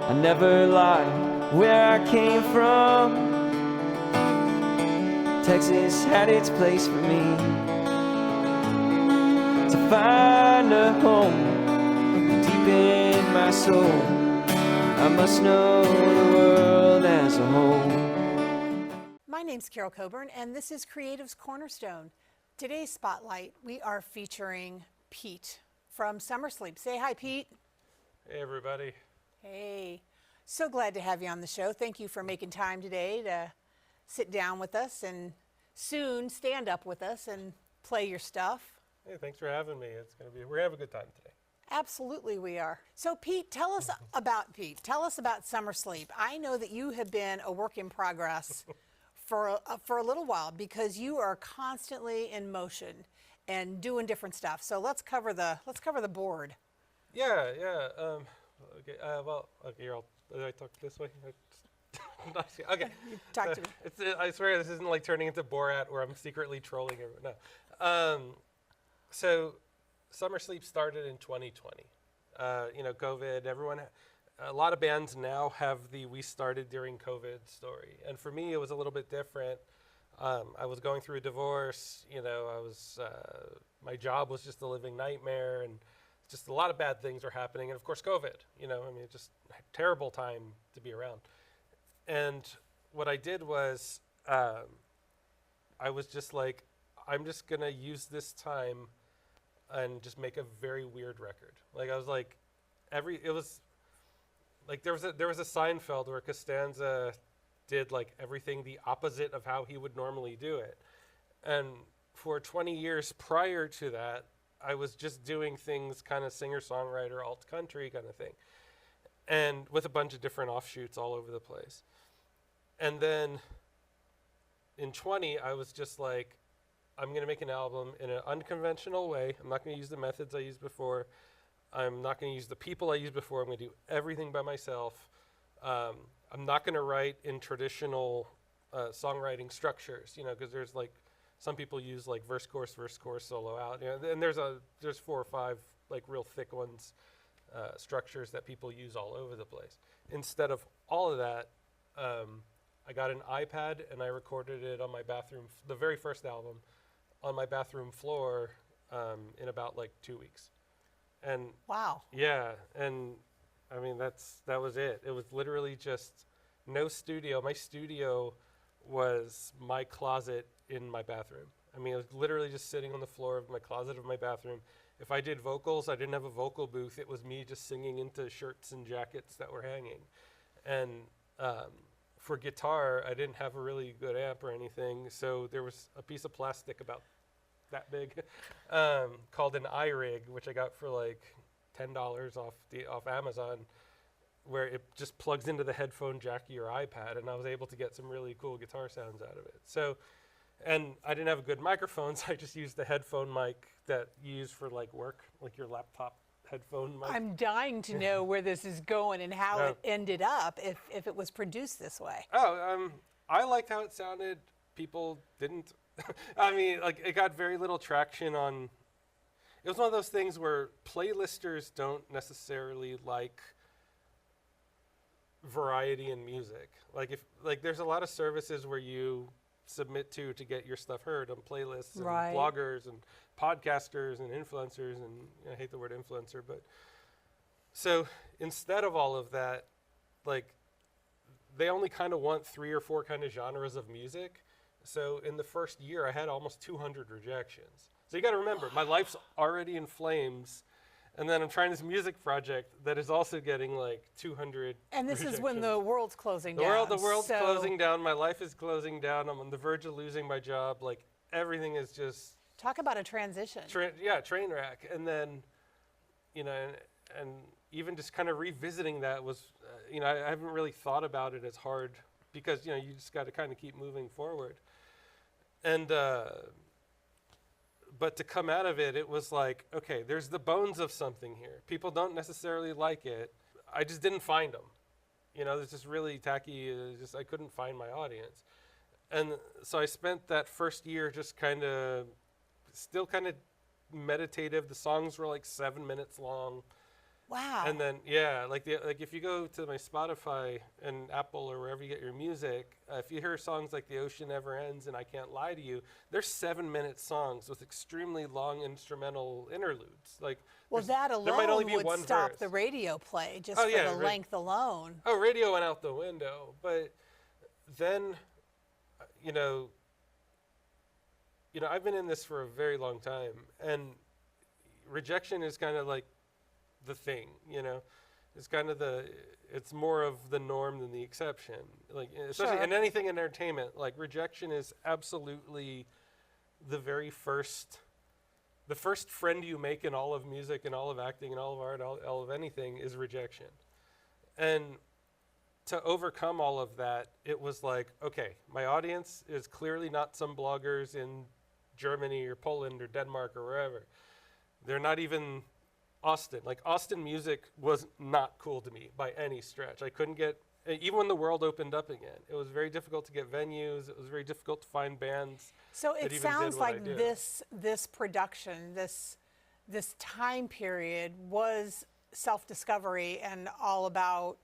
I never lied where I came from. Texas had its place for me to find a home deep in my soul. I must know the world as a whole. My name's Carol Coburn, and this is Creatives Cornerstone. Today's Spotlight, we are featuring Pete from Summer Sleep. Say hi, Pete. Hey, everybody. Hey, so glad to have you on the show. Thank you for making time today to sit down with us and soon stand up with us and play your stuff. Hey, thanks for having me. We're gonna have a good time today. Absolutely we are. So Pete, tell us about Summer Sleep. I know that you have been a work in progress for a little while because you are constantly in motion and doing different stuff. So let's cover the board. Yeah. Okay. Here, did I talk this way? Okay. You talk to me. I swear this isn't like turning into Borat where I'm secretly trolling everyone. No. So Summer Sleep started in 2020. COVID, a lot of bands now have the "we started during COVID" story. And for me, it was a little bit different. I was going through a divorce, my job was just a living nightmare, and just a lot of bad things were happening. And of course, COVID, just a terrible time to be around. And what I did was, I was just like, I'm just gonna use this time and just make a very weird record. Like I was like, there was a Seinfeld where Costanza did like everything the opposite of how he would normally do it. And for 20 years prior to that, I was just doing things kind of singer-songwriter, alt country kind of thing. And with a bunch of different offshoots all over the place. And then in 20, I was just like, I'm going to make an album in an unconventional way. I'm not going to use the methods I used before. I'm not going to use the people I used before. I'm going to do everything by myself. I'm not going to write in traditional songwriting structures, because there's like, some people use like verse, chorus, solo out. And there's 4 or 5 like real thick ones, structures that people use all over the place. Instead of all of that, I got an iPad and I recorded it on my bathroom, the very first album, on my bathroom floor in about like 2 weeks. And wow. Yeah, and I mean that was it. It was literally just no studio. My studio was my closet in my bathroom. I mean, it was literally just sitting on the floor of my closet of my bathroom. If I did vocals, I didn't have a vocal booth. It was me just singing into shirts and jackets that were hanging. And for guitar, I didn't have a really good amp or anything, so there was a piece of plastic about that big called an iRig, which I got for like $10 off Amazon, where it just plugs into the headphone jack of your iPad, and I was able to get some really cool guitar sounds out of it. So, and I didn't have a good microphone, so I just used the headphone mic that you use for like work, like your laptop headphone mic. I'm dying to know where this is going and how it ended up, if it was produced this way. I liked how it sounded. People didn't. I mean, like, it got very little traction on. It was one of those things where playlisters don't necessarily like variety in music. Like there's a lot of services where you submit to get your stuff heard on playlists, right, and bloggers and podcasters and influencers, and I hate the word influencer, but so instead of all of that, like, they only kind of want 3 or 4 kind of genres of music. So in the first year, I had almost 200 rejections. So you got to remember, my life's already in flames, and then I'm trying this music project that is also getting like 200 And this rejections. is when the world's closing down. The world's closing down. My life is closing down. I'm on the verge of losing my job. Like, everything is just... Talk about a transition. Train wreck. And then, and even just kind of revisiting that was, I haven't really thought about it as hard because, you just got to kind of keep moving forward. And, but to come out of it, it was like, okay, there's the bones of something here. People don't necessarily like it. I just didn't find them. It's just really tacky. I couldn't find my audience. And so I spent that first year just still kind of meditative. The songs were like 7 minutes long. Wow. And then, yeah, like if you go to my Spotify and Apple or wherever you get your music, if you hear songs like The Ocean Never Ends and I Can't Lie to You, they're 7-minute songs with extremely long instrumental interludes. Like, Well, that there might only alone be would one stop verse. the radio play just Oh, for yeah, the length alone. Oh, radio went out the window. But then, you know, I've been in this for a very long time, and rejection is kind of like the thing, it's kind of it's more of the norm than the exception. Like, especially Sure. in anything in entertainment, like rejection is absolutely the first friend you make in all of music and all of acting and all of art, all of anything is rejection. And to overcome all of that, it was like, okay, my audience is clearly not some bloggers in Germany or Poland or Denmark or wherever. They're not even Austin. Like, Austin music was not cool to me by any stretch. I couldn't get, even when the world opened up again, it was very difficult to get venues. It was very difficult to find bands. So that it even sounds did what I like did. this production, this time period was self-discovery and all about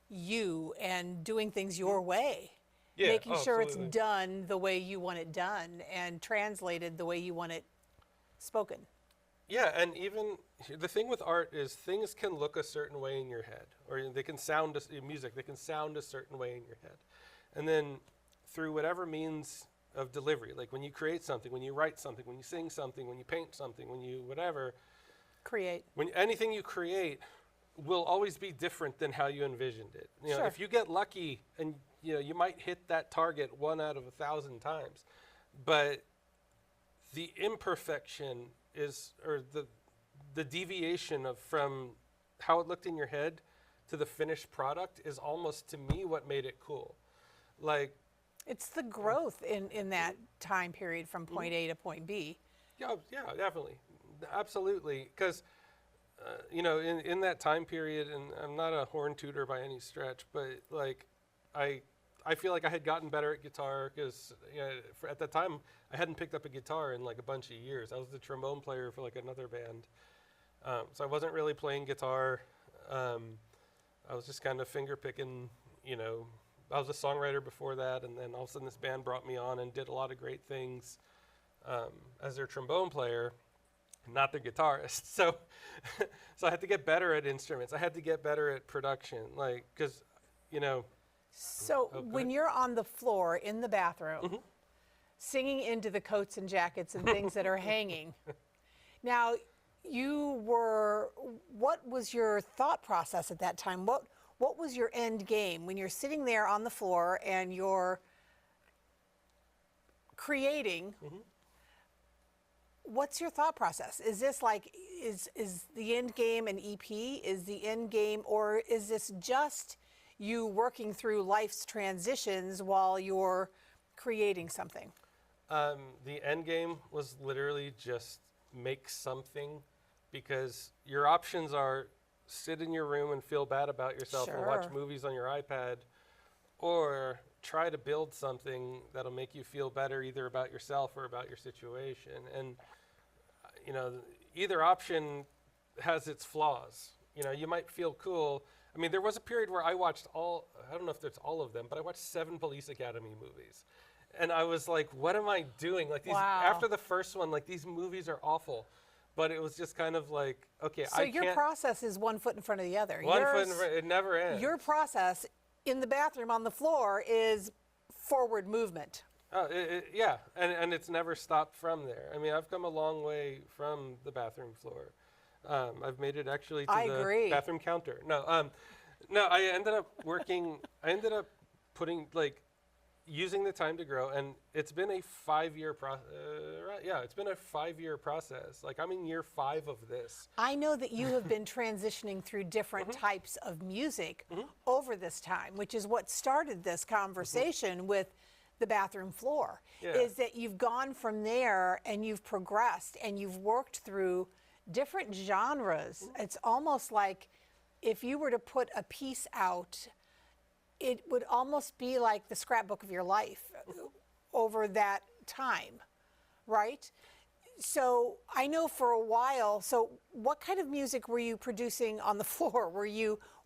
you and doing things your way. Yeah, Making sure absolutely. it's done the way you want it done and translated the way you want it spoken. Yeah, and even the thing with art is things can look a certain way in your head, or they can sound music. They can sound a certain way in your head, and then through whatever means of delivery, like when you create something, when you write something, when you sing something, when you paint something, when you whatever, Create. when anything you create will always be different than how you envisioned it. Sure. If you get lucky and you might hit that target 1 out of 1,000 times, but the imperfection is, or the deviation from how it looked in your head to the finished product is almost, to me, what made it cool. Like, It's the growth in that time period from point A to point B. yeah, definitely, absolutely, because in that time period, and I'm not a horn tooter by any stretch, but like I feel like I had gotten better at guitar because at that time I hadn't picked up a guitar in like a bunch of years. I was the trombone player for like another band, so I wasn't really playing guitar. I was just kind of finger picking. I was a songwriter before that, and then all of a sudden this band brought me on and did a lot of great things as their trombone player, not their guitarist. So I had to get better at instruments. I had to get better at production, like, because So when you're on the floor in the bathroom, singing into the coats and jackets and things that are hanging, now what was your thought process at that time? What was your end game when you're sitting there on the floor and you're creating? What's your thought process? Is this like, is the end game an EP? Is the end game, or is this just you working through life's transitions while you're creating something? The end game was literally just make something, because your options are sit in your room and feel bad about yourself and watch Sure. movies on your iPad, or try to build something that'll make you feel better either about yourself or about your situation. And either option has its flaws. You might feel cool. I mean, there was a period where I watched I don't know if it's all of them, but I watched 7 Police Academy movies. And I was like, what am I doing? Like, Wow. after the first one, like, these movies are awful. But it was just kind of like, okay, So your process is one foot in front of the other. one foot in front, it never ends. Your process in the bathroom on the floor is forward movement. Yeah, and it's never stopped from there. I mean, I've come a long way from the bathroom floor. I've made it actually to I the agree. bathroom counter. No, I ended up putting, like, using the time to grow, and it's been a 5-year process. It's been a 5-year process. Like, I'm in year 5 of this. I know that you have been transitioning through different types of music over this time, which is what started this conversation with the bathroom floor, Yeah. is that you've gone from there and you've progressed and you've worked through different genres. It's almost like if you were to put a piece out, it would almost be like the scrapbook of your life over that time, right? so I know for a while, so what kind of music were you producing on the floor?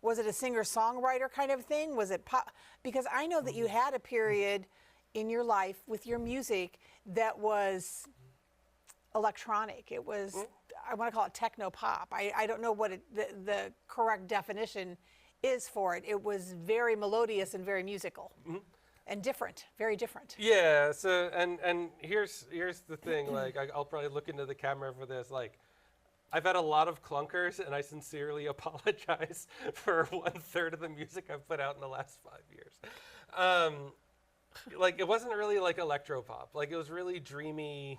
Was it a singer-songwriter kind of thing? Was it pop? Because I know that you had a period in your life with your music that was electronic. It was, I want to call it techno pop. I don't know what the correct definition is for it. It was very melodious and very musical. And different, very different. Yeah. So and here's the thing. Like I'll probably look into the camera for this. Like I've had a lot of clunkers, and I sincerely apologize for 1/3 of the music I've put out in the last 5 years. Like it wasn't really like electropop. Like it was really dreamy.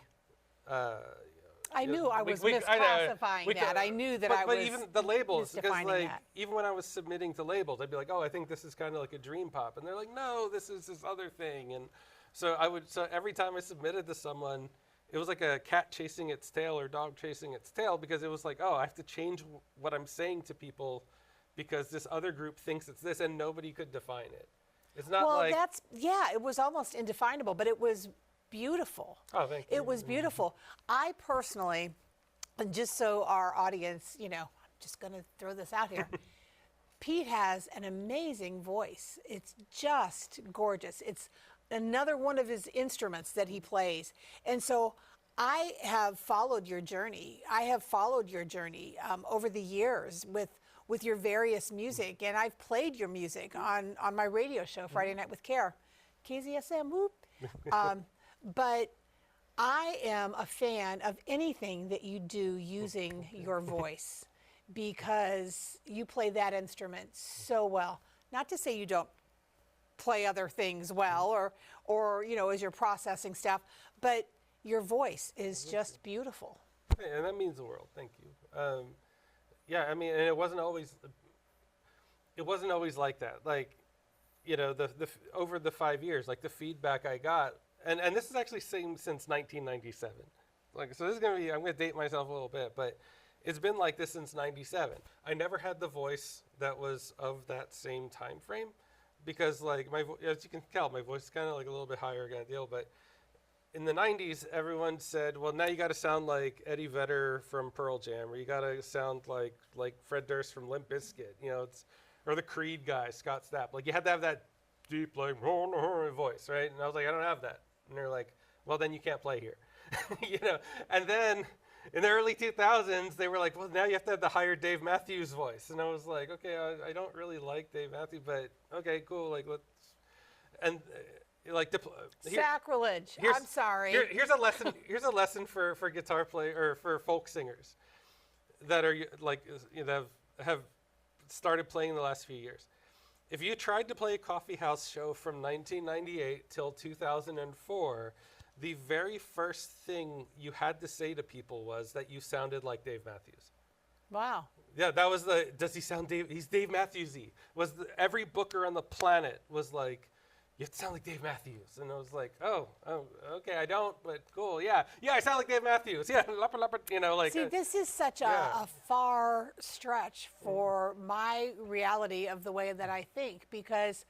I knew I was misclassifying that. I knew that I was. But even the labels, because misdefining like that. even when I was submitting to labels, I'd be like, oh, I think this is kind of like a dream pop, and they're like, no, this is this other thing. And so every time I submitted to someone, it was like a cat chasing its tail or dog chasing its tail, because it was like, oh, I have to change what I'm saying to people because this other group thinks it's this, and nobody could define it. It's not like it was almost indefinable, but it was beautiful. Oh, thank you. It was beautiful. I personally, and just so our audience, I'm just going to throw this out here. Pete has an amazing voice. It's just gorgeous. It's another one of his instruments that he plays. And so I have followed your journey. Over the years with your various music, and I've played your music on my radio show, Friday Night with Care. KZSM, whoop. But I am a fan of anything that you do using your voice, because you play that instrument so well. Not to say you don't play other things well, or as you're processing stuff, but your voice is just beautiful. Hey, and that means the world. Thank you. Yeah, I mean, and it wasn't always like that. Like, over the 5 years, like the feedback I got. And this is actually same since 1997. Like, so this is I'm gonna date myself a little bit, but it's been like this since 97. I never had the voice that was of that same time frame, because like as you can tell, my voice is kind of like a little bit higher kind of deal. But in the 90s, everyone said, well, now you got to sound like Eddie Vedder from Pearl Jam, or you got to sound like Fred Durst from Limp Bizkit, or the Creed guy, Scott Stapp. Like you had to have that deep, like, voice, right? And I was like, I don't have that. And they're like, well, then you can't play here. And then in the early 2000s, they were like, well, now you have to have the higher Dave Matthews voice. And I was like, okay, I don't really like Dave Matthews, but okay, cool. Like, let's, and sacrilege. I'm sorry. Here's a lesson. Here's a lesson for guitar play or for folk singers that are like, that have started playing in the last few years. If you tried to play a coffee house show from 1998 till 2004, the very first thing you had to say to people was that you sounded like Dave Matthews. Wow. Yeah, that was does he sound Dave? He's Dave Matthews-y. Every booker on the planet was like, you have to sound like Dave Matthews. And I was like, oh, okay, I don't, but cool, yeah, I sound like Dave Matthews. Yeah, like. See, this is such a far stretch for my reality of the way that I think, because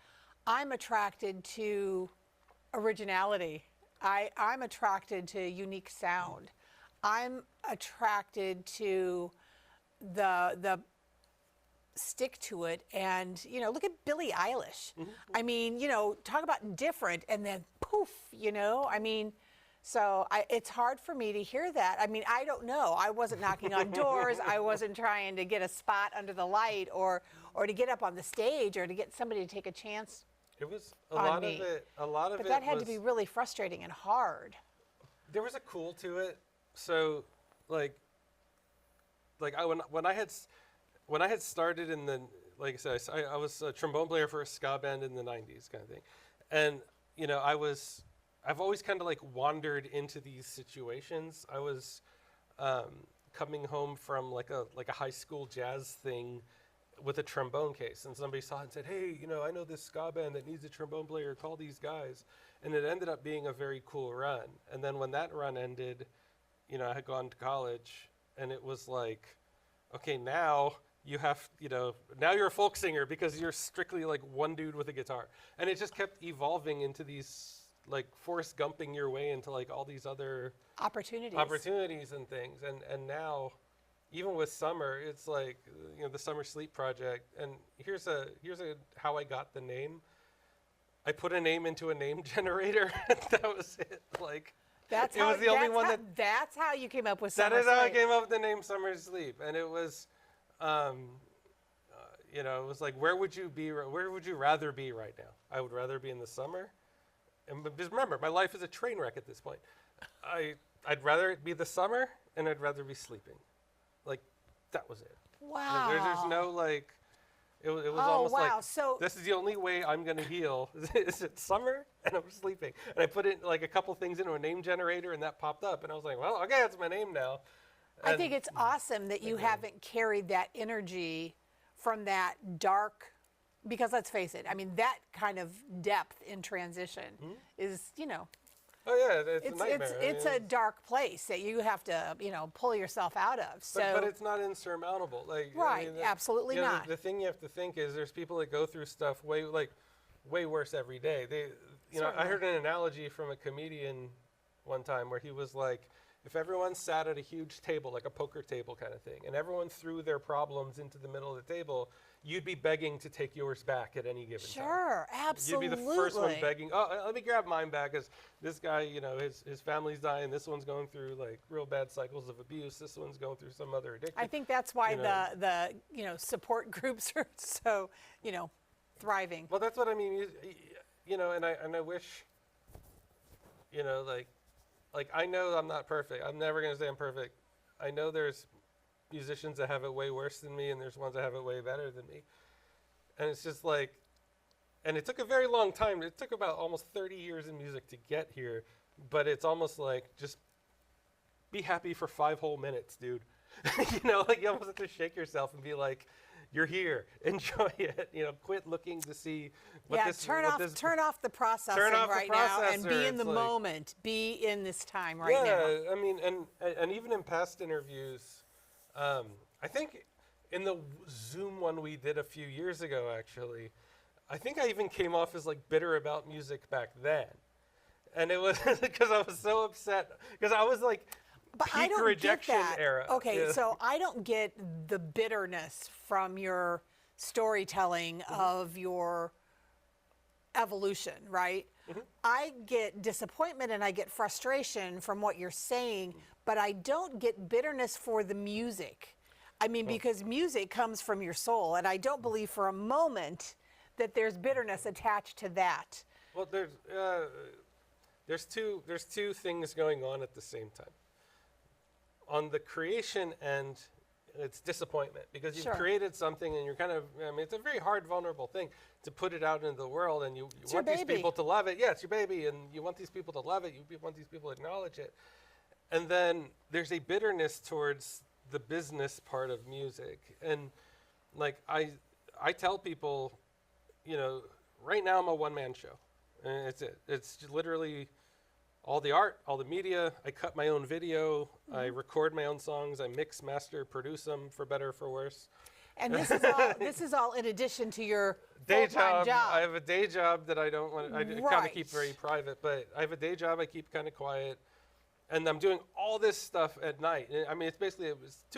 I'm attracted to originality. I'm attracted to unique sound. I'm attracted to the stick to it, and look at Billie Eilish. I mean, talk about different, and then poof, I mean, so it's hard for me to hear that. I mean, I don't know. I wasn't knocking on doors. I wasn't trying to get a spot under the light, or to get up on the stage, or to get somebody to take a chance. It was a lot of it. But that had to be really frustrating and hard. There was a cool to it. So, when I had started in the, like I said, I was a trombone player for a ska band in the 90s kind of thing. And, I've always kind of like wandered into these situations. I was coming home from like a high school jazz thing with a trombone case, and somebody saw it and said, hey, I know this ska band that needs a trombone player, call these guys. And it ended up being a very cool run. And then when that run ended, I had gone to college, and it was like, okay, now you have, now you're a folk singer because you're strictly like one dude with a guitar. And it just kept evolving into these like Forrest Gumping your way into like all these other Opportunities and things. And now, even with summer, it's like, you know, the Summer Sleep project. And here's a how I got the name. I put a name into a name generator. That was it. Like, That's it was the only one that. That's how you came up with That Summer is how I Sleep. came up with the name Summer Sleep, and it was, you know, it was like, where would you rather be right now? I would rather be in the summer, and just remember, my life is a train wreck at this point. I'd rather it be the summer, and I'd rather be sleeping, like that was it. Wow. Like, there's no like, it was Oh, almost wow. like, So- this is the only way I'm gonna heal. Is it summer and I'm sleeping? And I put in like a couple things into a name generator, and that popped up, and I was like, well, okay, that's my name now. I think it's awesome that you haven't carried that energy from that dark, because let's face it, I mean, that kind of depth in transition is, you know, Oh yeah, it's a nightmare. I it's mean, a dark place that you have to, you know, pull yourself out of. So, but it's not insurmountable. Like, right, absolutely you know, not. The thing you have to think is there's people that go through stuff way worse every day. You know, I Certainly. heard an analogy from a comedian one time where he was like, if everyone sat at a huge table, like a poker table kind of thing, and everyone threw their problems into the middle of the table, you'd be begging to take yours back at any given time. Sure, absolutely. You'd be the first one begging, oh, let me grab mine back, because this guy, you know, his family's dying. This one's going through like real bad cycles of abuse. This one's going through some other addiction. I think that's why you know. the you know, support groups are so, you know, thriving. Well, that's what I mean. You know, and I wish, you know, like I know I'm not perfect. I'm never gonna say I'm perfect. I know there's musicians that have it way worse than me, and there's ones that have it way better than me. And it's just like, and it took a very long time. It took about almost 30 years in music to get here, but it's almost like just be happy for 5 whole minutes, dude. You know, like you almost have to shake yourself and be like, you're here, enjoy it. You know, quit looking to see what Yeah, this. turn off the processing Turn off the right now and be processor. in the It's like- moment. Be in this time right now. Yeah, I mean, and even in past interviews, I think in the Zoom one we did a few years ago, actually, I think I even came off as like bitter about music back then, and it was because I was so upset because I was like But I peak don't rejection get that. era. Okay, Yeah. so I don't get the bitterness from your storytelling of your evolution, right? I get disappointment and I get frustration from what you're saying, but I don't get bitterness for the music. I mean, because music comes from your soul, and I don't believe for a moment that there's bitterness attached to that. Well, there's two things going on at the same time. On the creation end, it's disappointment because you've Sure. created something and you're kind of, I mean, it's a very hard, vulnerable thing to put it out into the world, and you your want these baby. people to love it. Yeah, it's your baby, and you want these people to love it. You want these people to acknowledge it. And then there's a bitterness towards the business part of music. And like I tell people, you know, right now I'm a one-man show. And it's it. It's literally all the art, all the media. I cut my own video. I record my own songs. I mix, master, produce them, for better or for worse. And this is all in addition to your Day full-time job. I have a day job that I don't want. I kind of Right. keep very private, but I have a day job I keep kind of quiet, and I'm doing all this stuff at night. I mean, it's basically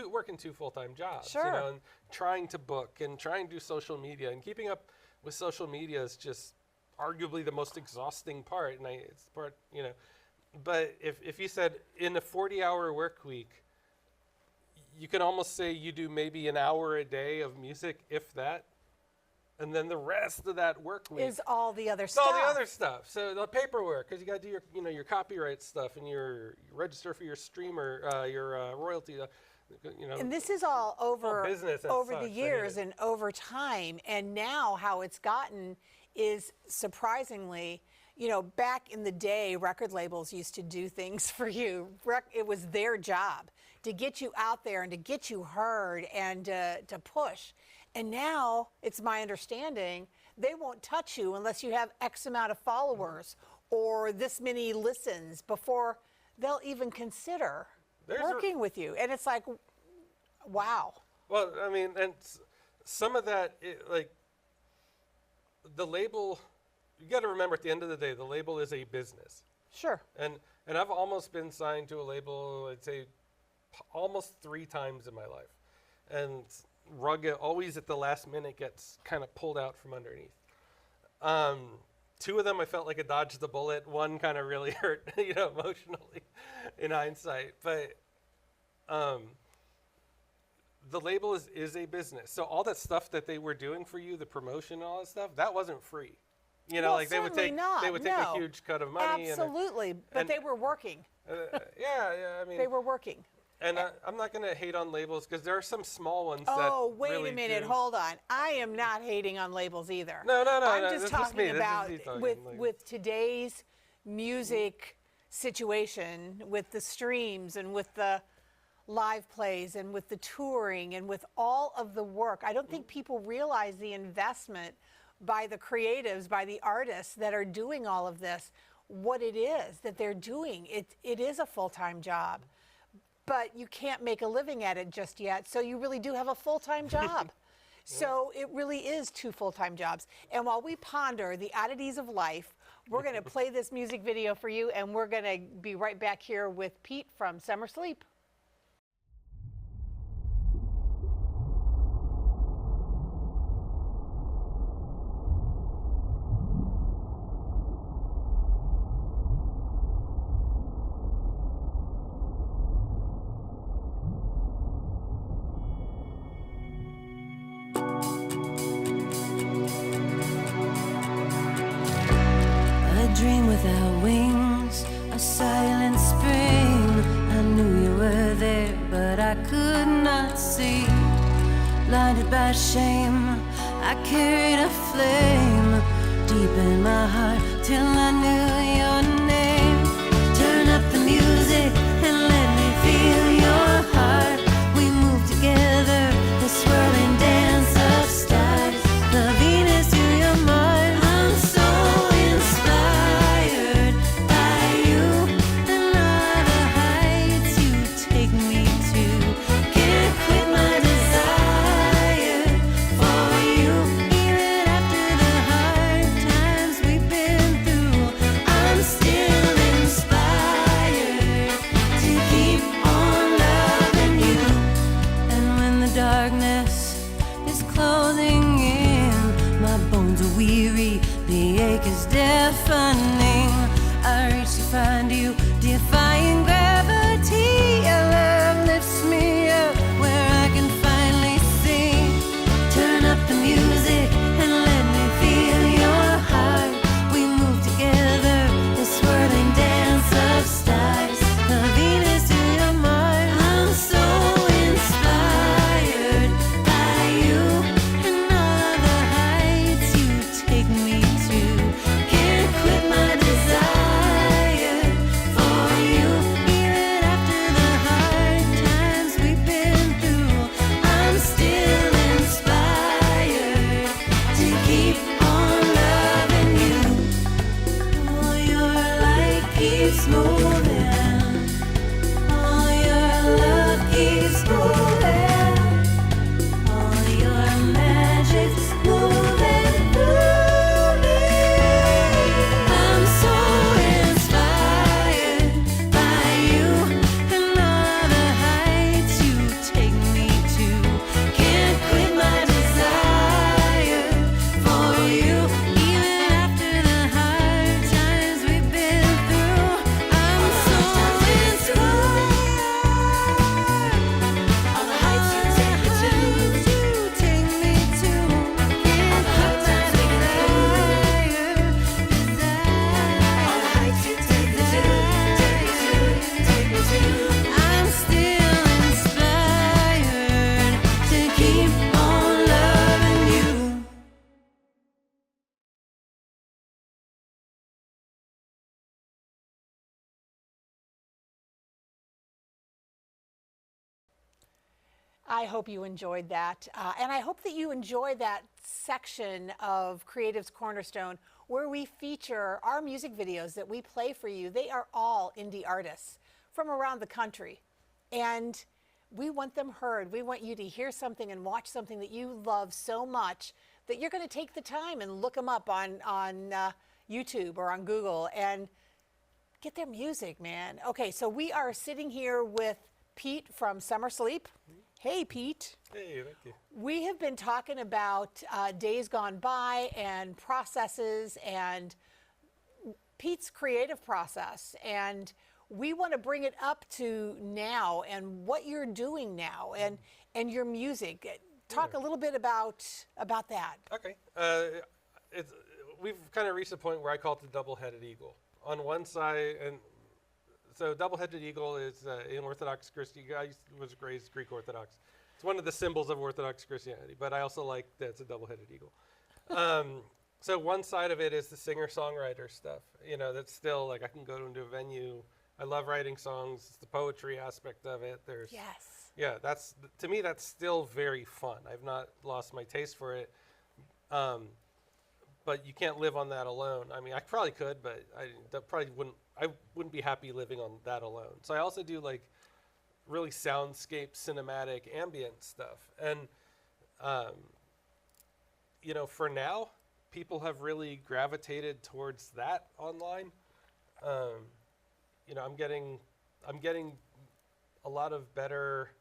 working 2 full-time jobs. You Sure. know, and trying to book and trying to do social media, and keeping up with social media is just arguably the most exhausting part. And it's the part, you know. But if you said in a 40-hour work week, you can almost say you do maybe an hour a day of music, if that. And then the rest of that work week Is all the other it's stuff. all the other stuff. So the paperwork, because you got to do your copyright stuff, and you register for your streamer, your royalty. And this is all over business and over such. I the hate years it. and over time. And now how it's gotten is surprisingly, you know, back in the day, record labels used to do things for you. It was their job to get you out there and to get you heard and to push. And now it's my understanding they won't touch you unless you have X amount of followers or this many listens before they'll even consider working with you. And it's like, wow. Well, I mean, and some of that, like the label, you got to remember at the end of the day, the label is a business. Sure. And I've almost been signed to a label, I'd say almost 3 times in my life. And rugged, always at the last minute gets kind of pulled out from underneath. 2 of them I felt like I dodged the bullet. 1 kind of really hurt, emotionally in hindsight. But the label is a business. So all that stuff that they were doing for you, the promotion and all that stuff, that wasn't free. Well, like they would take a huge cut of money. Absolutely, but they were working. I mean, They were working. And I'm not going to hate on labels because there are some small ones that Oh, wait really a minute, do. hold on. I am not hating on labels either. No, I'm this just is talking me. This is about me talking, with today's music situation, with the streams and with the live plays and with the touring and with all of the work. I don't think people realize the investment by the creatives, by the artists that are doing all of this, what it is that they're doing. It is a full-time job, but you can't make a living at it just yet, so you really do have a full-time job. So it really is 2 full-time jobs. And while we ponder the oddities of life, we're going to play this music video for you, and we're going to be right back here with Pete from Summer Sleep. A dream without wings, a silent spring. I knew you were there, but I could not see. Blinded by shame, I carried a flame deep in my heart till I knew your name. Turn up the music and let me feel your heart. We move together, the swirling dance of stars. The Venus to your Mars. I'm so inspired by you and all the heights you take me to. Can't quit my desire for you, even after the hard times we've been through. I'm still inspired to keep on loving you. And when the darkness is closing in, my bones are weary, the ache is deafening. I reach to find you, defying gravity. Your love lifts me up where I can finally sing. Turn up the music and let me feel your heart. We move together, the swirling dance of stars. The Venus to your Mars. I'm so inspired by you and all the heights you take me to. Can't quit my desire for you, even after the hard times we've been through. I'm still inspired to keep on loving you. Oh, your light keeps moving. Oh, your love keeps moving. Oh, your magic's moving through me. I'm so inspired by you and all the heights you take me to. Can't quit my desire for you, even after the hard times we've been through. I'm so inspired. All the heights you take me to. Can't quit my desire. All the heights you take me to. I'm still inspired to keep on loving you. I hope you enjoyed that. And I hope that you enjoy that section of Creatives Cornerstone where we feature our music videos that we play for you. They are all indie artists from around the country. And we want them heard. We want you to hear something and watch something that you love so much that you're going to take the time and look them up on YouTube or on Google and get their music, man. Okay, so we are sitting here with Pete from Summer Sleep. Hey, Pete. Hey, thank you. We have been talking about days gone by and processes and Pete's creative process. And we want to bring it up to now and what you're doing now and your music. Talk a little bit about that. Okay. We've kind of reached a point where I call it the double-headed eagle. On one side, and so double-headed eagle is in Orthodox Christianity. I was raised Greek Orthodox. It's one of the symbols of Orthodox Christianity, but I also like that it's a double-headed eagle. So one side of it is the singer-songwriter stuff. You know, that's still like I can go into a venue. I love writing songs. It's the poetry aspect of it. There's Yes. yeah, that's to me that's still very fun. I've not lost my taste for it. But you can't live on that alone. I mean, I probably could, but I wouldn't be happy living on that alone. So I also do like really soundscape, cinematic, ambient stuff. And you know, for now, people have really gravitated towards that online. You know, I'm getting a lot of better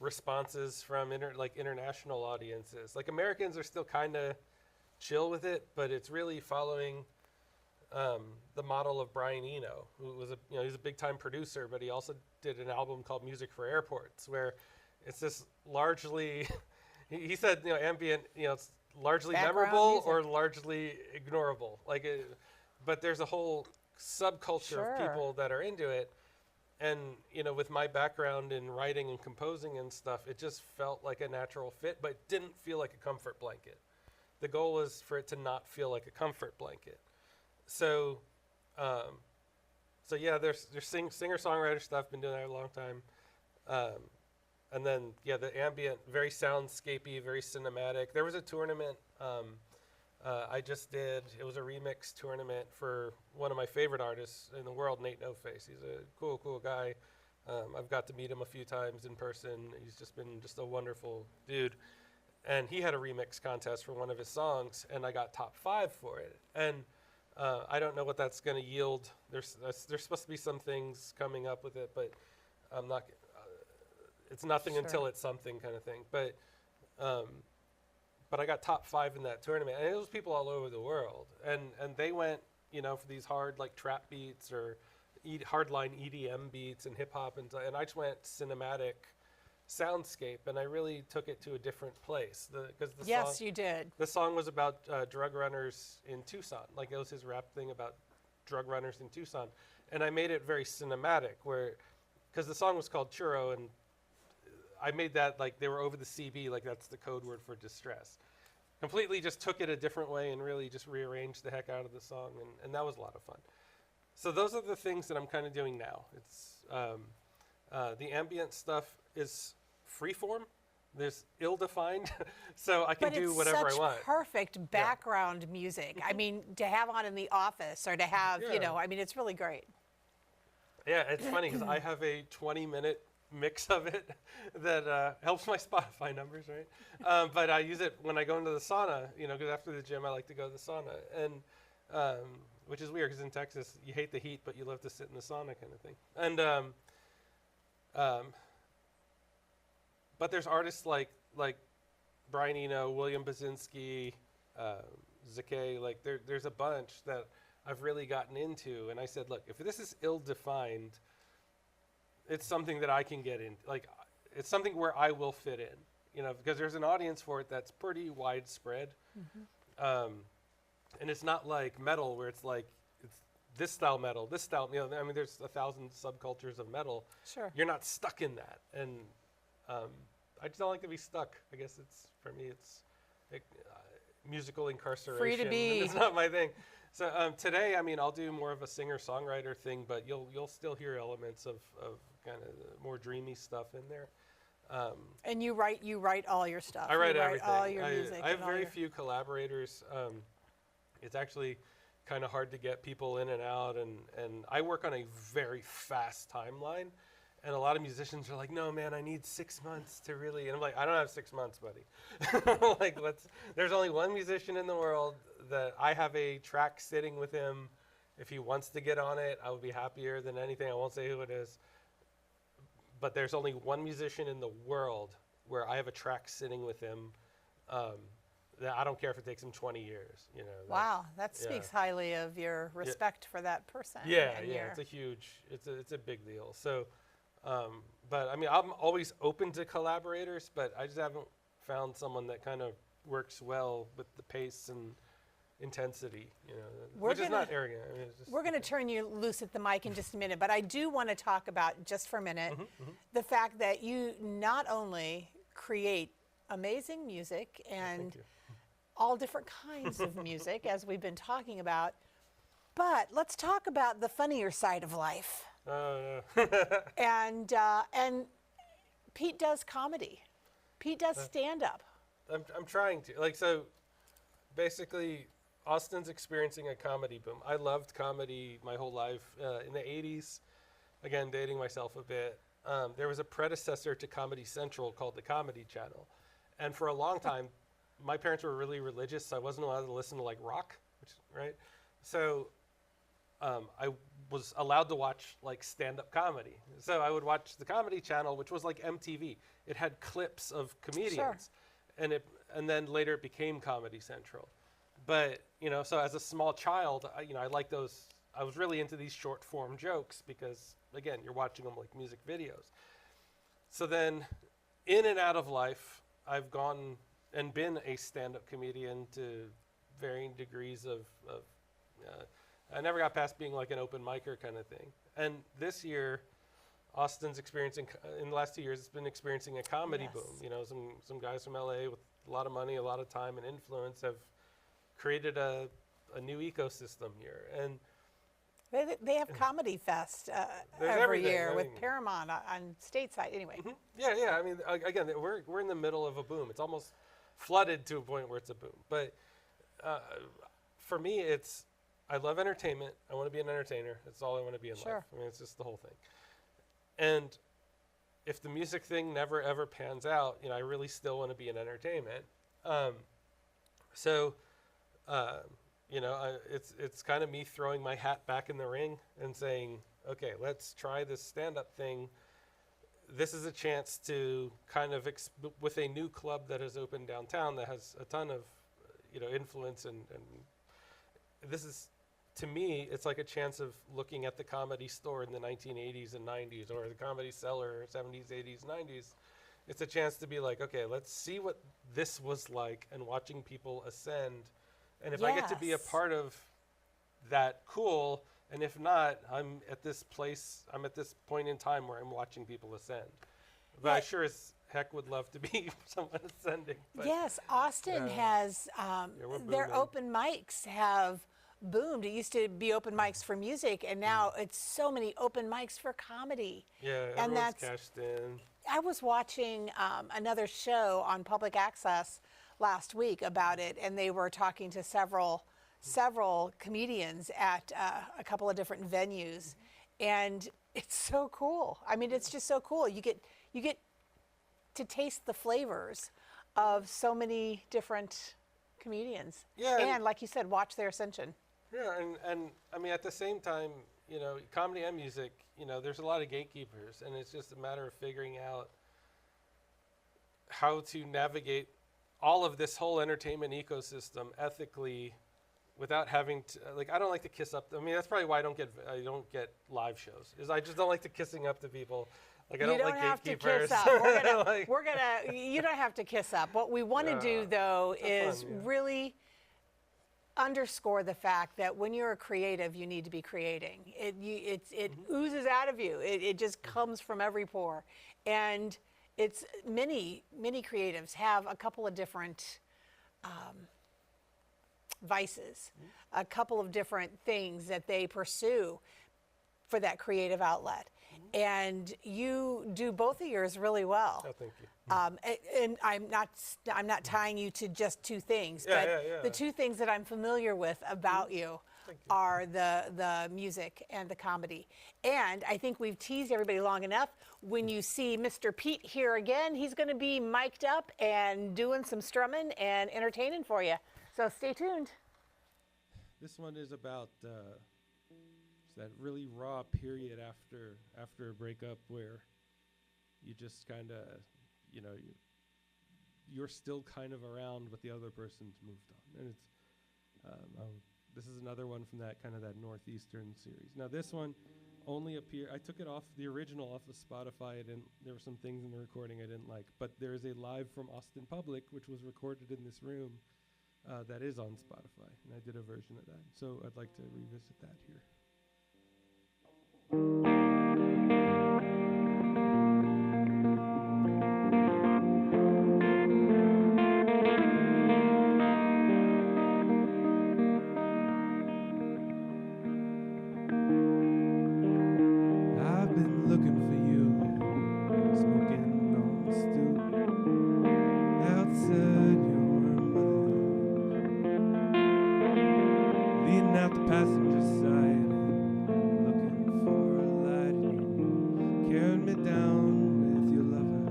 responses from international audiences. Like Americans are still kind of chill with it, but it's really following the model of Brian Eno, who was he's a big time producer, but he also did an album called Music for Airports, where it's this largely, he said, ambient, it's largely Background memorable music. or largely ignorable. But there's a whole subculture of Sure. people that are into it. And, with my background in writing and composing and stuff, it just felt like a natural fit, but it didn't feel like a comfort blanket. The goal was for it to not feel like a comfort blanket. So yeah, there's singer-songwriter stuff, been doing that a long time. And then, yeah, the ambient, very soundscapey, very cinematic. There was a tournament I just did. It was a remix tournament for one of my favorite artists in the world, Nate No Face. He's a cool guy. I've got to meet him a few times in person. He's just been a wonderful dude. And he had a remix contest for one of his songs, and I got top 5 for it. And I don't know what that's going to yield. There's supposed to be some things coming up with it, but I'm not. It's nothing Sure. until it's something kind of thing. But I got top 5 in that tournament, and it was people all over the world, and they went, for these hard like trap beats or hardline EDM beats and hip hop, and I just went cinematic soundscape, and I really took it to a different place. Because the Yes, song, you did. the song was about drug runners in Tucson. Like it was his rap thing about drug runners in Tucson, and I made it very cinematic, because the song was called Churro, and I made that like they were over the CB, like that's the code word for distress. Completely just took it a different way and really just rearranged the heck out of the song, and that was a lot of fun. So those are the things that I'm kind of doing now. It's the ambient stuff is freeform. There's ill-defined, so I can But do it's whatever such I want. perfect background music. I mean, to have on in the office or to have, Yeah. I mean, it's really great. Yeah, it's funny because I have a 20-minute mix of it that helps my Spotify numbers, right? But I use it when I go into the sauna, because after the gym I like to go to the sauna, and which is weird because in Texas you hate the heat but you love to sit in the sauna kind of thing. And but there's artists like Brian Eno, William Basinski, Zakay, like there's a bunch that I've really gotten into, and I said, look, if this is ill-defined, it's something that I can get in. Like, it's something where I will fit in, because there's an audience for it that's pretty widespread. And it's not like metal where it's like, it's this style metal, this style, I mean, there's 1,000 subcultures of metal. Sure. You're not stuck in that. And I just don't like to be stuck. I guess for me, it's musical incarceration. Free to be. It's not my thing. So today, I mean, I'll do more of a singer-songwriter thing, but you'll still hear elements of kind of more dreamy stuff in there. And you write all your stuff. I write you everything. all your music. I have and all very your- few collaborators. It's actually kind of hard to get people in and out, and I work on a very fast timeline. And a lot of musicians are like, no, man, I need 6 months to really, and I'm like, I don't have 6 months, buddy. Like, there's only one musician in the world that I have a track sitting with him. If he wants to get on it, I would be happier than anything. I won't say who it is. But there's only one musician in the world where I have a track sitting with him. That I don't care if it takes him 20 years. You know. Wow, that speaks highly of your respect for that person. Yeah, and yeah, it's a big deal. So, but I mean, I'm always open to collaborators, but I just haven't found someone that kind of works well with the pace and intensity, you know, which is not arrogant. I mean, it's just, We're going to turn you loose at the mic in just a minute, but I do want to talk about, just for a minute, the fact that you not only create amazing music and thank you. all different kinds of music, as we've been talking about, but let's talk about the funnier side of life. And Pete does comedy. Pete does stand-up. I'm trying to, like, so basically Austin's experiencing a comedy boom. I loved comedy my whole life. In the 80s, again, dating myself a bit, there was a predecessor to Comedy Central called the Comedy Channel. And for a long time, my parents were really religious, so I wasn't allowed to listen to like rock, right? So I was allowed to watch like stand-up comedy. So I would watch the Comedy Channel, which was like MTV. It had clips of comedians, and then later it became Comedy Central. But you know, so as a small child, I like those. I was really into these short-form jokes because again, you're watching them like music videos. So then, in and out of life, I've gone and been a stand-up comedian to varying degrees of I never got past being like an open micer kind of thing. And this year, Austin's experiencing, in the last 2 years, it's been experiencing a comedy boom. You know, some guys from LA with a lot of money, a lot of time and influence have created a new ecosystem here. And They have Comedy Fest every everything. year I with mean- Paramount on stateside. Anyway, Yeah. I mean, again, we're in the middle of a boom. It's almost flooded to a point where it's a boom. But for me, I love entertainment. I want to be an entertainer. That's all I want to be in life. I mean, it's just the whole thing. And if the music thing never ever pans out, I really still want to be in entertainment. It's kind of me throwing my hat back in the ring and saying, okay, let's try this stand-up thing. This is a chance to kind of, with a new club that has opened downtown that has a ton of, influence and this is, to me, it's like a chance of looking at the Comedy Store in the 1980s and 90s or the Comedy Cellar 70s, 80s, 90s. It's a chance to be like, okay, let's see what this was like and watching people ascend. And if I get to be a part of that, cool. And if not, I'm at this point in time where I'm watching people ascend. But I sure as heck would love to be someone ascending. But yes, Austin has, their booming. open mics have boomed. It used to be open mics for music, and now it's so many open mics for comedy. Yeah, and everyone's cashed in. I was watching another show on public access last week about it, and they were talking to several comedians at a couple of different venues, and it's so cool. I mean, it's just so cool. You get to taste the flavors of so many different comedians. Yeah, and like you said, watch their ascension. Yeah, and I mean, at the same time, comedy and music, there's a lot of gatekeepers, and it's just a matter of figuring out how to navigate all of this whole entertainment ecosystem ethically without having to, I don't like to kiss up. I mean, that's probably why I don't get live shows, is I just don't like the kissing up to people. I don't like gatekeepers. You don't have to kiss up. What we want to do, though, is really underscore the fact that when you're a creative, you need to be creating. It oozes out of you. It just comes from every pore. And it's many creatives have a couple of different vices, a couple of different things that they pursue for that creative outlet. And you do both of yours really well. Oh, thank you. And I'm not tying you to just two things, but the two things that I'm familiar with about you are the music and the comedy. And I think we've teased everybody long enough. When you see Mr. Pete here again, he's going to be mic'd up and doing some strumming and entertaining for you. So stay tuned. This one is about that really raw period after a breakup where you just kind of, you're still kind of around, but the other person's moved on. And it's this is another one from that kind of that Northeastern series. Now this one only appeared, I took it off the original off of Spotify. There were some things in the recording I didn't like, but there is a live from Austin Public, which was recorded in this room, that is on Spotify, and I did a version of that. So I'd like to revisit that here. I've been looking for you, smoking on the stoop outside your mother, leaning out the passenger side, looking for a light, and you carrying me down with your lover.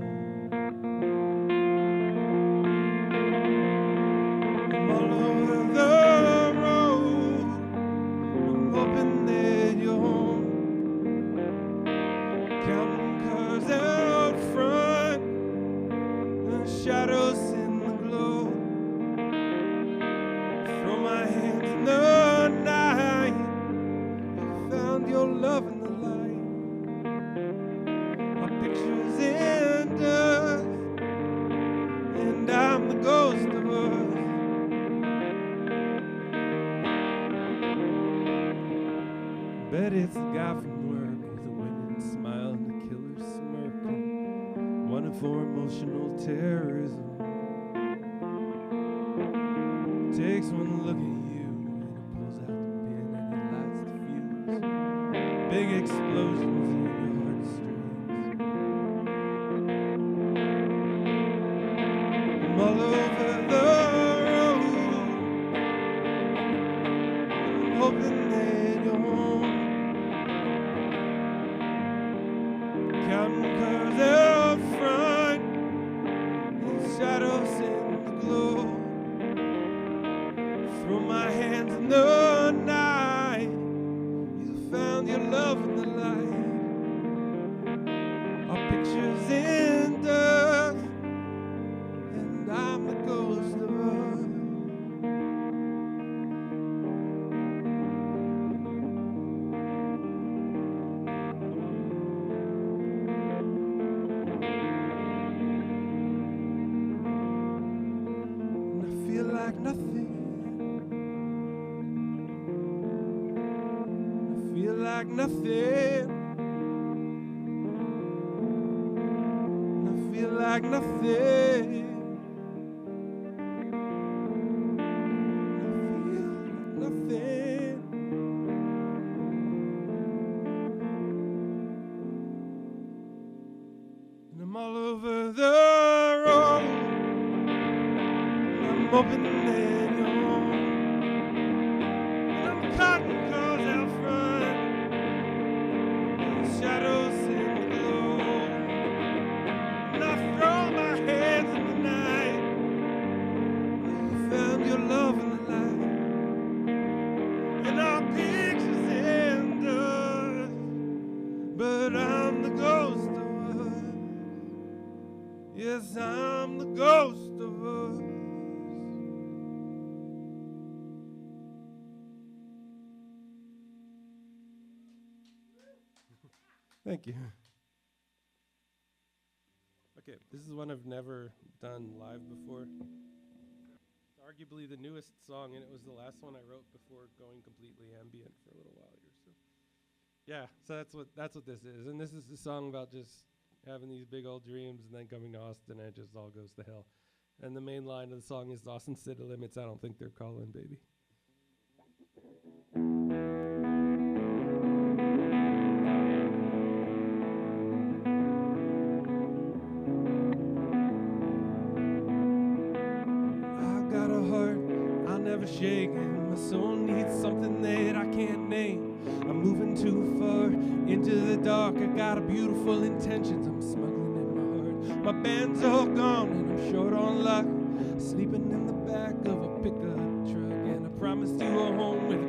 I'm all over the road, I'm hoping that you're home. Counting cars out front, the shadows in the glow. Throw my hands in the night, you found your love in the light. Our pictures in dust, and I'm the ghost of us. Bet it's the guy from work with a winning smile and a killer smirk, and wanted for emotional terrorism. Takes one look at you and it pulls out the pin and it lights the fuse. Big explosions in your heartstrings. I'm all over the road, I'm hoping that you're home. Counting cars out front, the shadows in the glow. Throw my hands in the night, you found your love in the light. Our pictures in dust, and I'm the ghost of us. And I feel like nothing. I feel like nothing. I feel like nothing. I feel like nothing. And I'm all over the road. I'm hoping that you're home. And I'm cotton cars out front, and the shadows in the glow. And I throw my hands in the night, you found your love in the light. And our pictures in dust, but I'm the ghost of us. Yes, I'm the ghost of us. Thank you. Okay, this is one I've never done live before. It's arguably the newest song, and it was the last one I wrote before going completely ambient for a little while here. So, yeah, so that's what this is, and this is a song about just having these big old dreams and then coming to Austin and it just all goes to hell. And the main line of the song is Austin City Limits. I don't think they're calling, baby. Shaking. My soul needs something that I can't name. I'm moving too far into the dark. I got a beautiful intentions I'm smuggling in my heart. My band's all gone and I'm short on luck. Sleeping in the back of a pickup truck, and I promised you a home with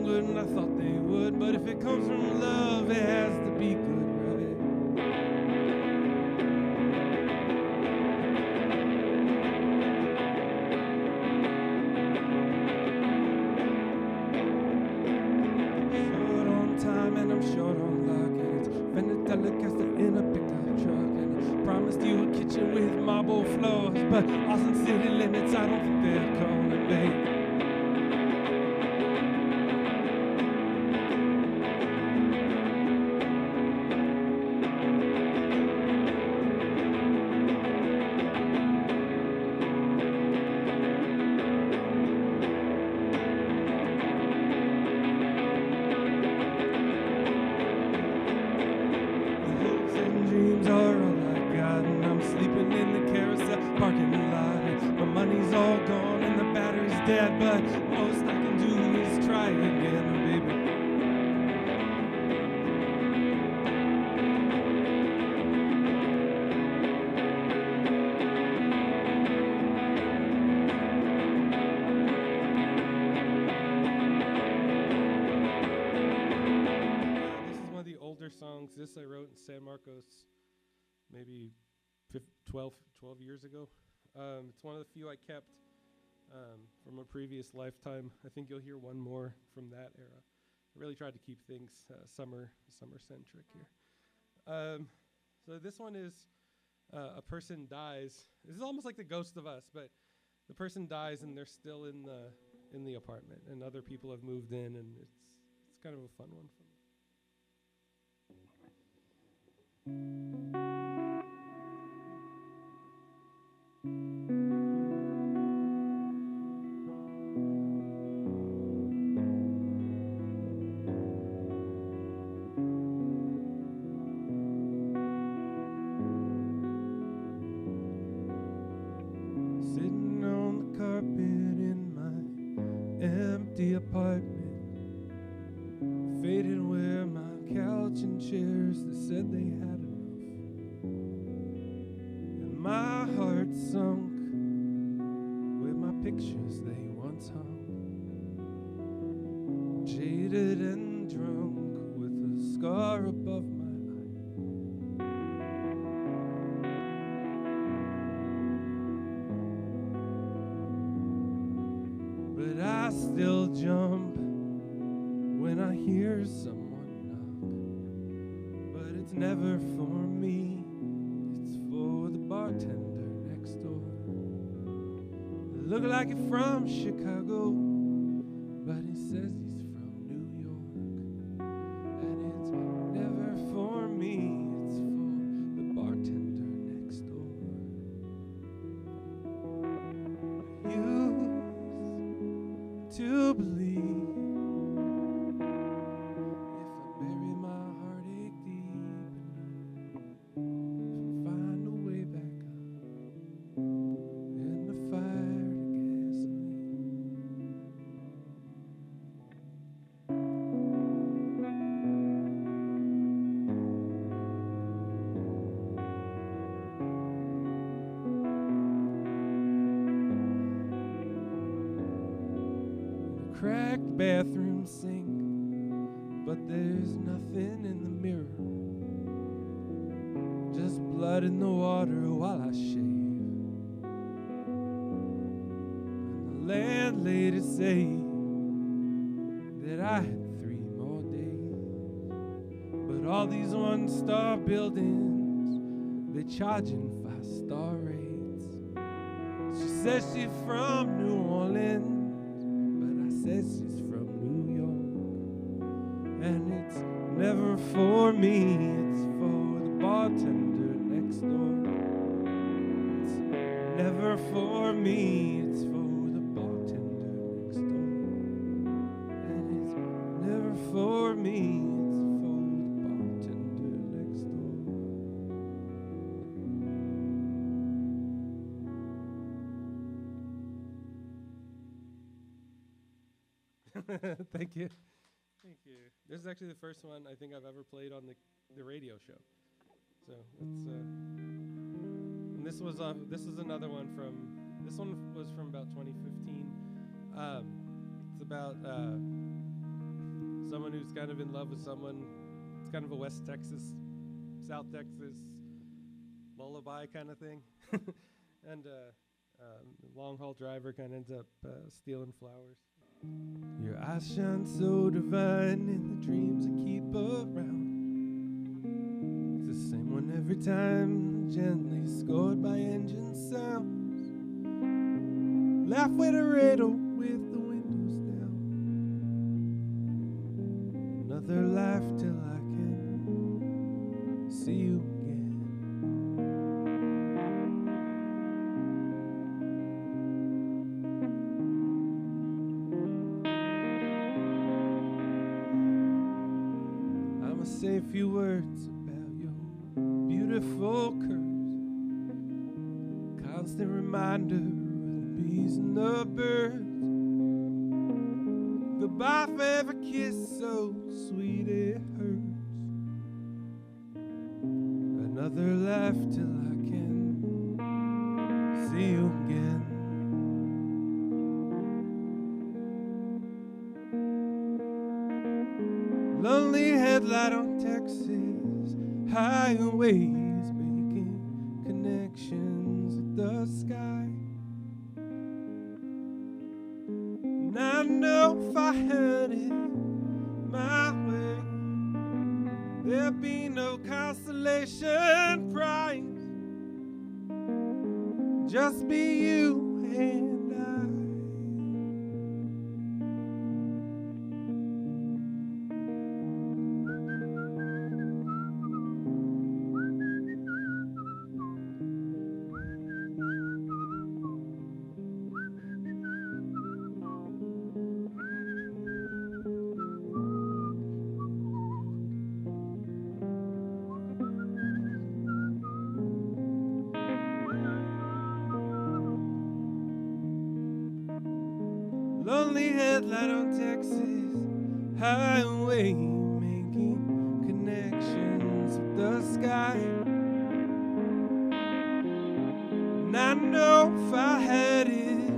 sound good, and I thought they would. But if it comes from love, it has to be good, right? Short on time and I'm short on luck, and it's Fender Telecaster in a pickup truck, and I promised you a kitchen with marble floors, but Austin city limits, I don't think they're calling, babe. Hopes and dreams are all I got, and I'm sleeping in the carousel parking lot. And my money's all gone and the battery's dead, but most I can do is try again, baby. This is one of the older songs. This I wrote in San Marcos maybe 12 years ago. It's one of the few I kept from a previous lifetime. I think you'll hear one more from that era. I really tried to keep things summer-centric here. So this one is a person dies. This is almost like the Ghost of Us, but the person dies and they're still in the apartment, and other people have moved in, and it's kind of a fun one for me. Sitting on the carpet in my empty apartment, faded where my couch and chairs that said they had enough, and my heart sunk where my pictures they once hung, jaded and drunk with a scar above my eye. But I still jump when I hear someone knock. But it's never for me, it's for the bartender next door. They look like he's from Chicago, but he says he's from New York. And it's never for me, it's for the bartender next door. To believe if I bury my heartache deep enough, find a way back up in the fire to gasoline. Cracked bathroom sink, but there's nothing in the mirror, just blood in the water while I shave. And the landlady say that I had 3 more days, but all these one-star buildings, they charging 5-star rates. She says she's from New Orleans, says she's from New York, and it's never for me, it's for the bartender next door. It's never for me, it's for the bartender next door, and it's never for me, it's for the bartender next door. Thank you. Thank you. This is actually the first one I think I've ever played on the radio show. So it's and this is another one from, this one was from about 2015. It's about someone who's kind of in love with someone. It's kind of a West Texas, South Texas lullaby kind of thing. And long haul driver kind of ends up stealing flowers. Your eyes shine so divine in the dreams I keep around. It's the same one every time, gently scored by engine sounds. Laugh with a riddle with the windows down. Another laugh till I can see you again. I'ma say a few words about your beautiful curves. Constant reminder of the bees and the birds. Goodbye for every kiss so sweet it hurts. Another laugh till I can see you again. Lonely headlight on Texas highways, making connections with the sky. And I know if I had it my way, there'd be no consolation prize. Just be you and I. Lonely headlight on Texas highway, making connections with the sky. And I know if I had it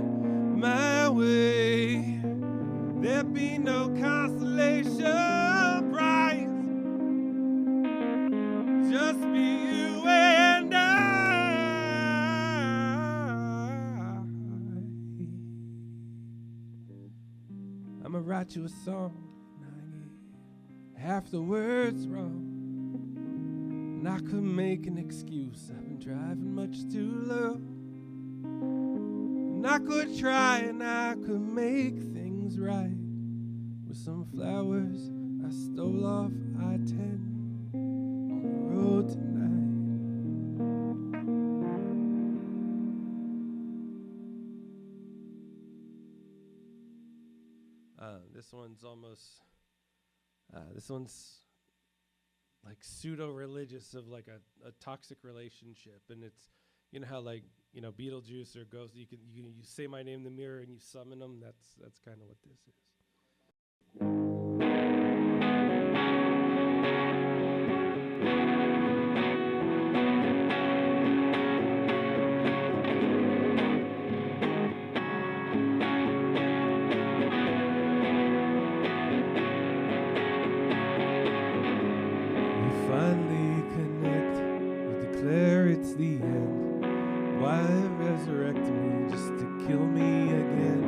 my way, there'd be no consolation prize. Just be you and I. I'ma write you a song, and I get half the words wrong. And I could make an excuse, I've been driving much too low. And I could try and I could make things right with some flowers I stole off I-10 on the road tonight. This one's almost, this one's like pseudo-religious, of like a toxic relationship. And it's, you know how like, you know, Beetlejuice or Ghost, you say my name in the mirror and you summon them. That's kind of what this is. Finally connect, you declare it's the end. Why resurrect me just to kill me again?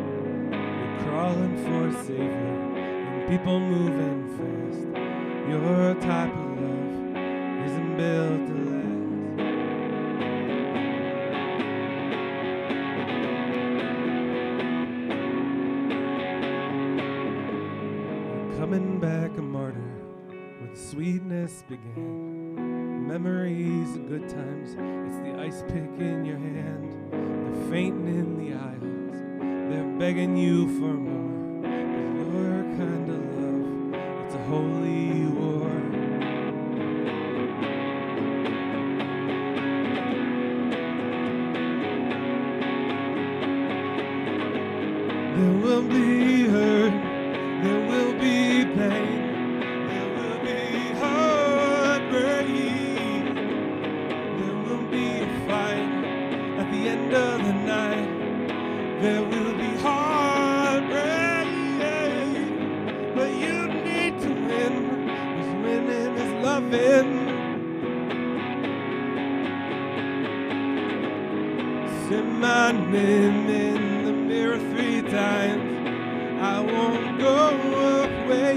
You're crawling for a savior and people moving fast. Your type of love isn't built to last. You're coming back a martyr, where the sweetness began. Memories of good times, it's the ice pick in your hand. They're fainting in the aisles, they're begging you for more. But your kind of love, it's a holy war. There will be hurt, there will be pain. End of the night, there will be heartbreak, but you need Say my name in the mirror 3 times. I won't go away.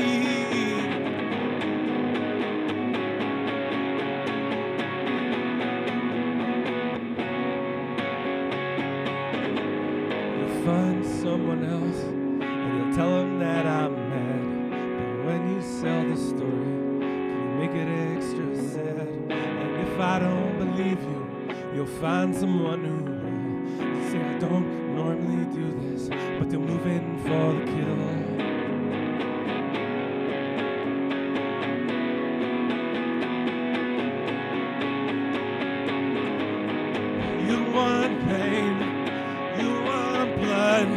You'll find someone else and you'll tell them that I'm mad. But when you sell the story, can you make it extra sad? And if I don't believe you, you'll find someone who will. Say I don't normally do this, but they'll move in for the kill. You want pain, you want blood,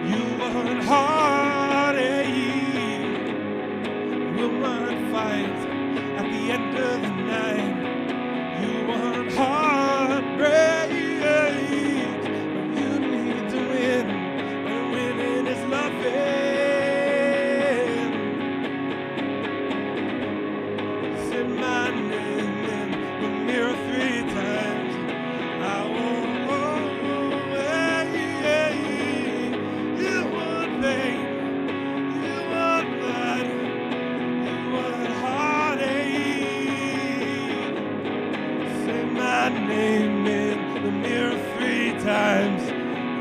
you want heartache, you want fight at the end of the night, you want heartbreak. You need to win, and winning is loving. Say my name in the mirror 3 times. I won't go away. You want pain, you want blood, you want heartache. Say my name in the mirror 3 times.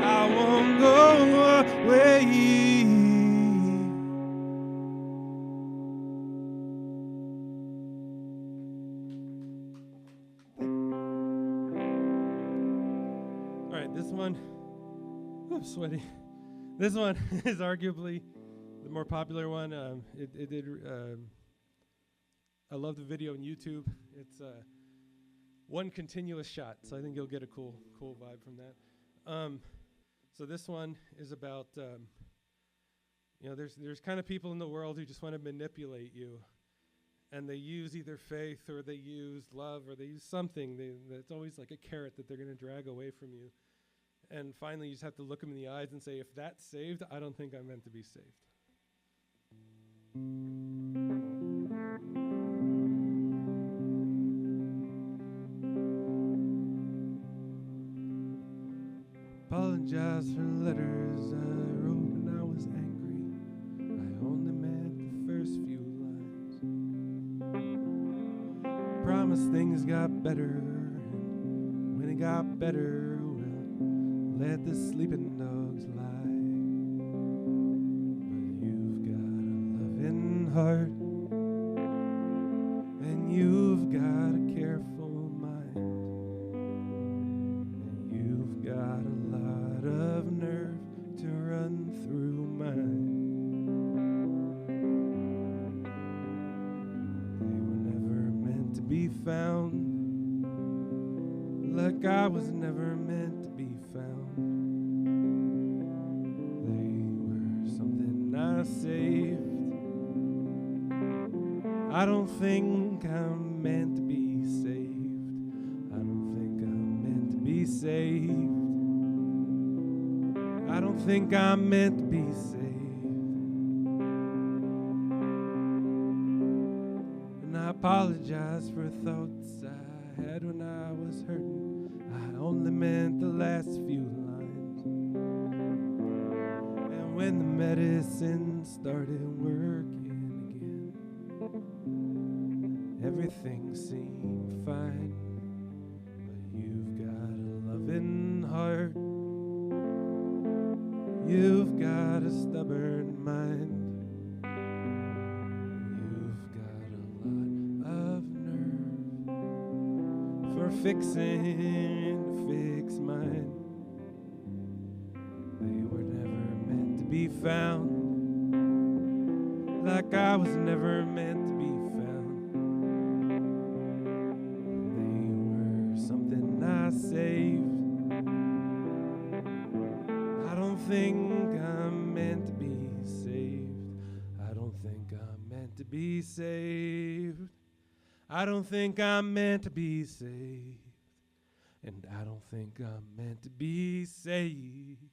I won't go away. All right, this one, I'm sweaty. This one is arguably the more popular one. It did. I love the video on YouTube. It's one continuous shot, so I think you'll get a cool vibe from that. So this one is about, there's kind of people in the world who just want to manipulate you, and they use either faith or they use love or they use something. It's always like a carrot that they're going to drag away from you. And finally, you just have to look them in the eyes and say, if that's saved, I don't think I'm meant to be saved. Apologize for letters I wrote when I was angry. I only meant the first few lines. Promise things got better, and when it got better, well, let the sleeping dogs lie. But you've got a loving heart, and you've got a careful mind, and you've got a lot of nerve to run through mine. They were never meant to be found, like I was never meant to be found. They were something I saved. I don't think I'm meant to be saved. I don't think I'm meant to be saved. I don't think I'm meant to be saved. And I apologize for thoughts I had when I was hurting. I only meant the last few lines. And when the medicine started working again, everything seemed fine. But you've got a loving heart, you've got a stubborn mind, you've got a lot of nerve for fixing to fix mine. They were never meant to be found, like I was never meant to be found. They were something I saved. I don't think I'm meant to be saved. I don't think I'm meant to be saved. I don't think I'm meant to be saved. And I don't think I'm meant to be saved.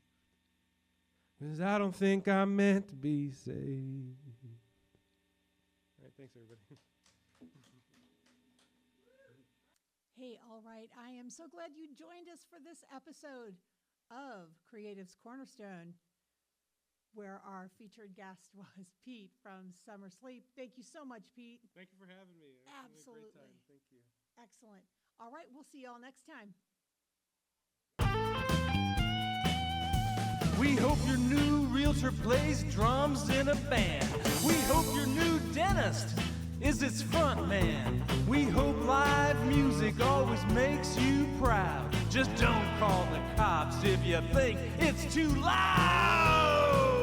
'Cause I don't think I'm meant to be saved. All right, thanks everybody. Hey, all right. I am so glad you joined us for this episode of Creatives Cornerstone, where our featured guest was Pete from Summer Sleep. Thank you so much, Pete. Thank you for having me. It's been a Absolutely. great time. Thank you. Excellent. All right, we'll see y'all next time. We hope your new realtor plays drums in a band. We hope your new dentist is its front man. We hope live music always makes you proud. Just don't call the cops if you think it's too loud.